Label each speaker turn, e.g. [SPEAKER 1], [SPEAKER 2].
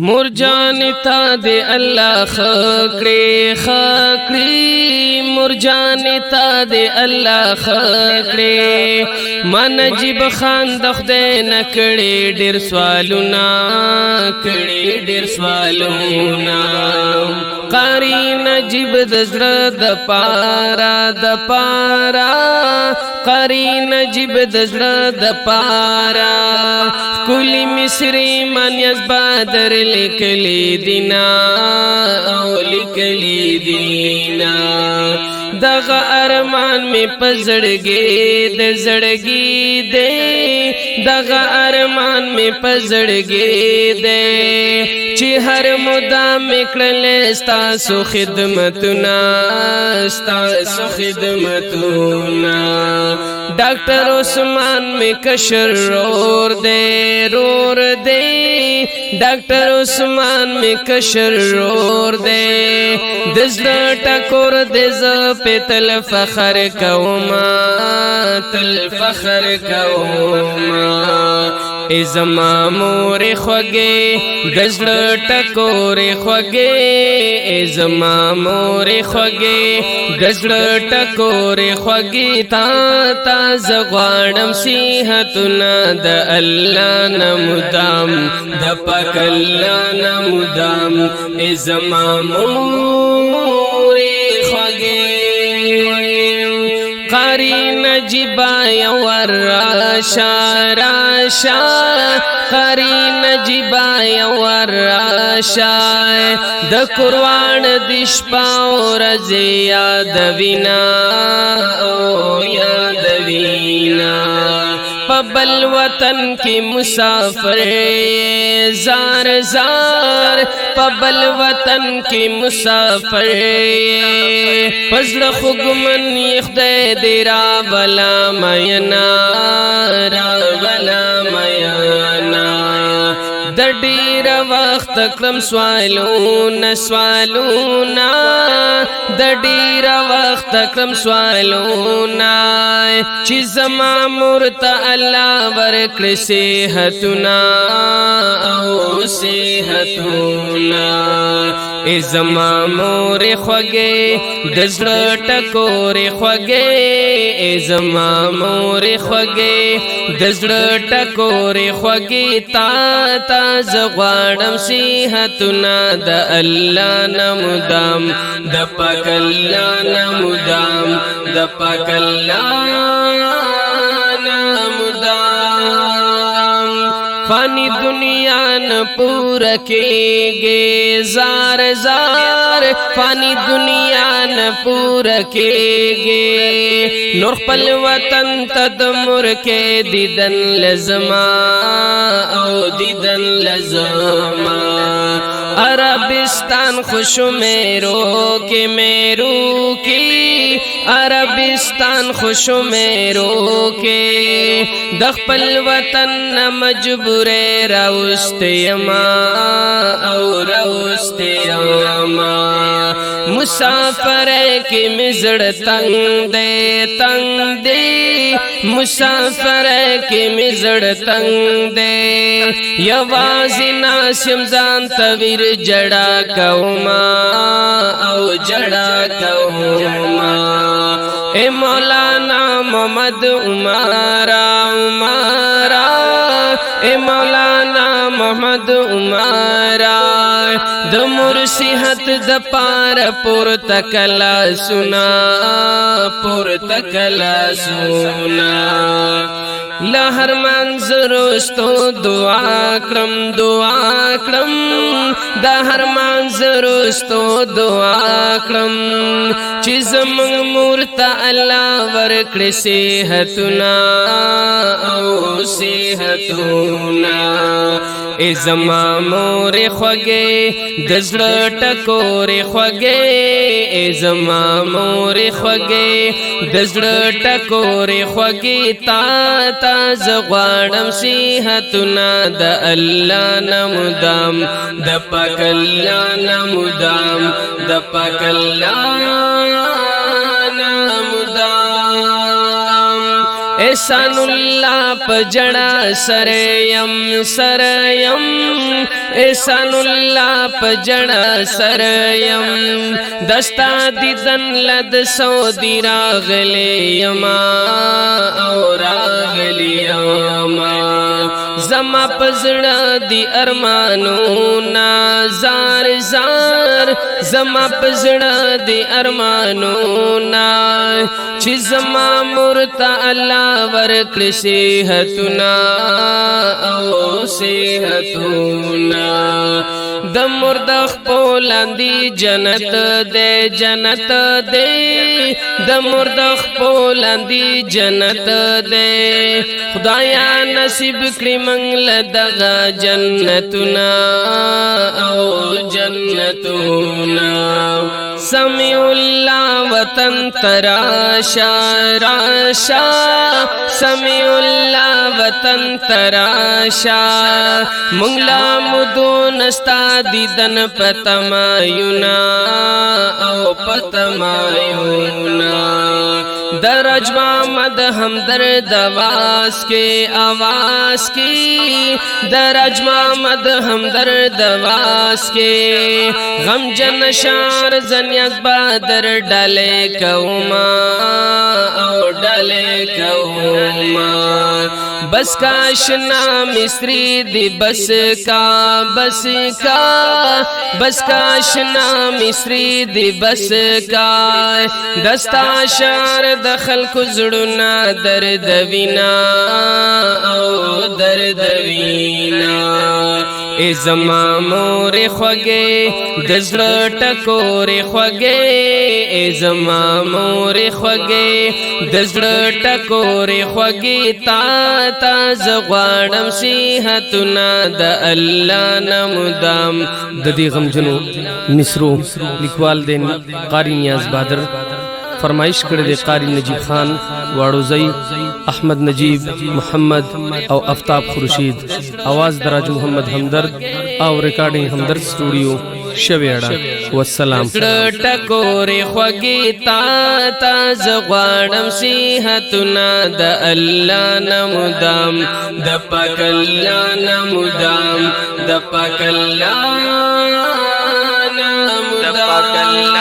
[SPEAKER 1] مرجان تا دے اللہ خکڑے خکڑی مرجان تا دے اللہ خکڑے ما نجیب خان دخدے نکڑے ډیر سوالونا کڑے ډیر سوالونا قاری نجیب دزړه د پارا قاری نجیب دزړه د پارا کلی مصری من یزبادر لکلی دینا او لکلی دینا دغه ارمان می پزړګي د زړګي دے دغه ارمان می پزړګي دے چې هر مدام کړل ستاسو خدمتونه ستاسو خدمتونه ډاکټر عثمان می کشر رور دے ډاکټر عثمان می کشر رور دے دزړه ټکور دے ز په تل فخر کوما تل فخر کوما ازما مور خوږه دزړه ټکور خوږه ازما مور خوږه دزړه ټکور خوږه تا زغړم صحتنا د الله نمدام د پاک الله نمدام ازما مور خوږه قاری نجیبا یور راشا قاری نجیبا یور راشا د قرآن دش پاور یاد وینا او یاد وینا پبل وطن کی مسافر زار پبل وطن کی مسافر پزړه خوګمن یخته دی را بلا مینا د ډیر وخت کلم سوالونه د ډیر وخت کلم سوالونه چې زما مرته الله ورکړي صحتونه او صحتونه ازما مور خوږه دزړه ټکور خوږه ازما مور خوږه دزړه ټکور خوږه تا زغړم صحتنا د الله نمدام د پاک الله نمدام د پاک الله فانی دنیا ن پورا کېږي زار فانی دنیا ن پورا کېږي نور خپل وطن ته د مور کې دیدن لزما او دیدن لزما عربستان خوشو میرو کی عربستان خوشو میرو کی د خپل وطن مجبور راوست یما او راوست یما مسافر کی مزړ تنگ دے مسافر کی مزړ تنگ دے یوازې ناسم ځان تویر جڑا کوما او جڑا کوما اے مولانا محمد عمارا اے مولانا محمد عمارا د مور صحت د پار پور تکلا سنا لهر منظر استو دعا کړم د هر منظر استو دعا کړم چې زمون مرته الله ورکړي صحتنا او صحتنا ازما مور خوږه دزړه ټکور خوږه ازما مور خوږه دزړه ټکور خوږه تا زغړم صحتنا د الله نمدام د پاک الله نمدام د پاک الله نمدام اے احسان الله پجڑا سریم سریم احسان الله پجڑا سریم دستا دیدن لد سعودی راغلی یما او راغلی یما زما پزړه دی ارمانو نا زار زار زما پزړه دی ارمانو نا چې زما مرتا الله ورکړي صحتنا او صحتنا د مردخ پولاندی جنت دے جنت دے د مردخ پولاندی جنت دے خدایا نصیب کړی منګل دغه جنتنا او جنتنا سمیع الله وطن تراشا راشا سمیع الله وطن تراشا منګلا مدون استا دیدن پتمایونا او پتمایونا درج محمد ہمدرد آواز کی درج محمد ہمدرد آواز کے غم جن شار زنیت بادر ڈالے کوما او ڈالے کوما بس کا شنا مصری دی بس کا بس کا بس کا شنا مصری دی بس کا دستا شار دخل کزڑنا درد وینا او درد وینا ای زما مور خوگے دزڑ ٹکور خوگے ای زما مور خوگے دزڑ ٹکور خوگے تا تا زغوانم صحتنا د الله نمدام د دې غمجنو مصرو لیکوال دین قاری نیاز بادر فرمائش کړی دی قاری نجیب خان واړوزی احمد نجیب محمد او افتاب خورشید आवाज دراج محمد همدرد او ریکارډینګ همدرد سټوډیو شویاړه والسلام ټکورې خوږی تا تا زغوانم صحتنا د الله نمدام د پاک الله نمدام د پاک الله نمدام